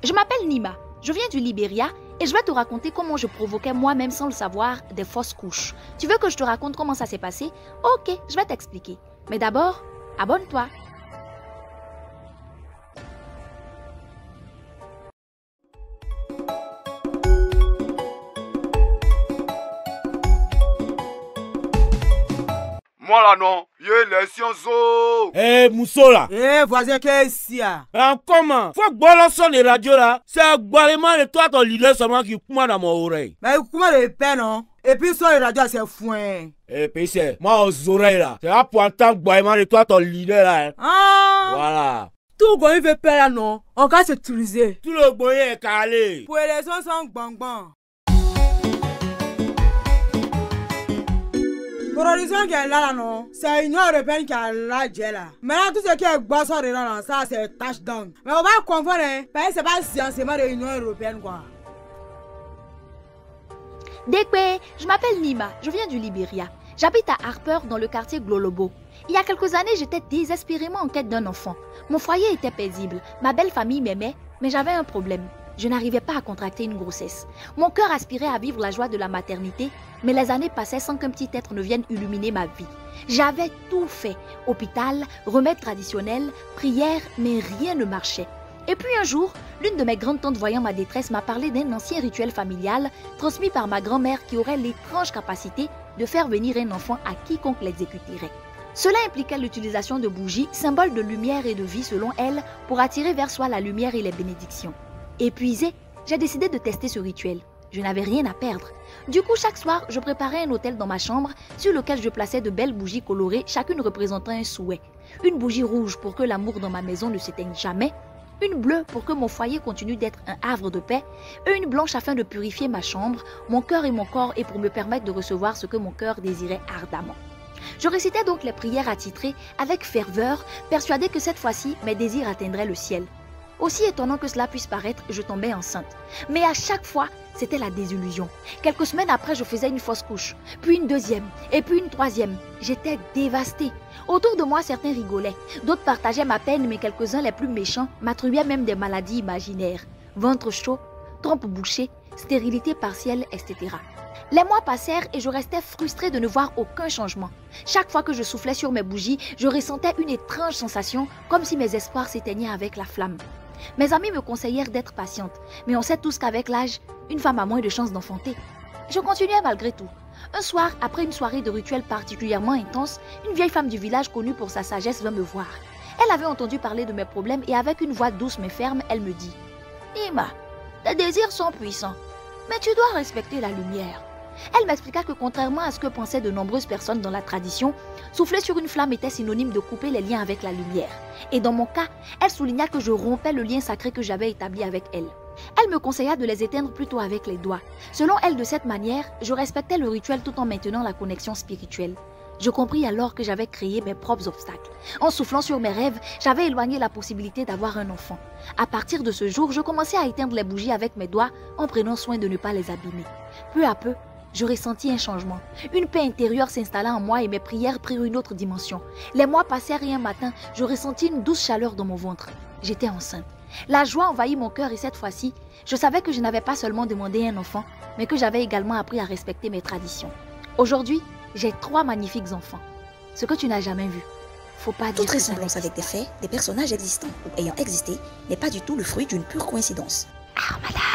Je m'appelle Nima, je viens du Libéria et je vais te raconter comment je provoquais moi-même sans le savoir des fausses couches. Tu veux que je te raconte comment ça s'est passé? Ok, je vais t'expliquer. Mais d'abord, abonne-toi. Moi là non, élection zo. Eh Mousso là. Eh voisin qu'est-ce là? Comment? Faut que le son de radio là. C'est globalement de toi ton leader seulement qui coule dans mon oreille. Mais comment le pain non? Et puis son de radio c'est foin. Eh puis c'est moi aux oreilles là. C'est à pour entendre globalement de toi ton leader là. Hein? Ah. Voilà. Tout le monde veut pain là non. On va s'utiliser. Tout le monde est calé. Pour les sons sont bang. Production qui est là non, c'est une européenne qui a la là. Maintenant tout ce qui est boisson de là, ça c'est touchdown. Mais on va confondre, parce que c'est pas scientifiquement de l'Union européenne quoi. Dekwe, je m'appelle Nima, je viens du Libéria. J'habite à Harper dans le quartier Glolobo. Il y a quelques années, j'étais désespérément en quête d'un enfant. Mon foyer était paisible, ma belle famille m'aimait, mais j'avais un problème. Je n'arrivais pas à contracter une grossesse. Mon cœur aspirait à vivre la joie de la maternité, mais les années passaient sans qu'un petit être ne vienne illuminer ma vie. J'avais tout fait, hôpital, remèdes traditionnels, prières, mais rien ne marchait. Et puis un jour, l'une de mes grandes tantes voyant ma détresse m'a parlé d'un ancien rituel familial transmis par ma grand-mère qui aurait l'étrange capacité de faire venir un enfant à quiconque l'exécuterait. Cela impliquait l'utilisation de bougies, symboles de lumière et de vie selon elle, pour attirer vers soi la lumière et les bénédictions. Épuisée, j'ai décidé de tester ce rituel. Je n'avais rien à perdre. Du coup, chaque soir, je préparais un autel dans ma chambre sur lequel je plaçais de belles bougies colorées, chacune représentant un souhait. Une bougie rouge pour que l'amour dans ma maison ne s'éteigne jamais, une bleue pour que mon foyer continue d'être un havre de paix, et une blanche afin de purifier ma chambre, mon cœur et mon corps et pour me permettre de recevoir ce que mon cœur désirait ardemment. Je récitais donc les prières attitrées avec ferveur, persuadée que cette fois-ci, mes désirs atteindraient le ciel. Aussi étonnant que cela puisse paraître, je tombais enceinte. Mais à chaque fois, c'était la désillusion. Quelques semaines après, je faisais une fausse couche, puis une deuxième, et puis une troisième. J'étais dévastée. Autour de moi, certains rigolaient. D'autres partageaient ma peine, mais quelques-uns, les plus méchants, m'attribuaient même des maladies imaginaires. Ventre chaud, trompe bouchée, stérilité partielle, etc. Les mois passèrent et je restais frustrée de ne voir aucun changement. Chaque fois que je soufflais sur mes bougies, je ressentais une étrange sensation, comme si mes espoirs s'éteignaient avec la flamme. Mes amis me conseillèrent d'être patiente, mais on sait tous qu'avec l'âge, une femme a moins de chances d'enfanter. Je continuais malgré tout. Un soir, après une soirée de rituel particulièrement intense, une vieille femme du village connue pour sa sagesse vint me voir. Elle avait entendu parler de mes problèmes et avec une voix douce mais ferme, elle me dit « Nima, tes désirs sont puissants, mais tu dois respecter la lumière. » Elle m'expliqua que contrairement à ce que pensaient de nombreuses personnes dans la tradition, souffler sur une flamme était synonyme de couper les liens avec la lumière. Et dans mon cas, elle souligna que je rompais le lien sacré que j'avais établi avec elle. Elle me conseilla de les éteindre plutôt avec les doigts. Selon elle, de cette manière, je respectais le rituel tout en maintenant la connexion spirituelle. Je compris alors que j'avais créé mes propres obstacles. En soufflant sur mes rêves, j'avais éloigné la possibilité d'avoir un enfant. À partir de ce jour, je commençais à éteindre les bougies avec mes doigts en prenant soin de ne pas les abîmer. Peu à peu, je ressentis un changement. Une paix intérieure s'installa en moi et mes prières prirent une autre dimension. Les mois passèrent et un matin, je ressentis une douce chaleur dans mon ventre. J'étais enceinte. La joie envahit mon cœur et cette fois-ci, je savais que je n'avais pas seulement demandé un enfant, mais que j'avais également appris à respecter mes traditions. Aujourd'hui, j'ai 3 magnifiques enfants. Ce que tu n'as jamais vu. Faut pas dire Toute ressemblance avec des faits, des personnages existants ou ayant existé n'est pas du tout le fruit d'une pure coïncidence. Ah, madame.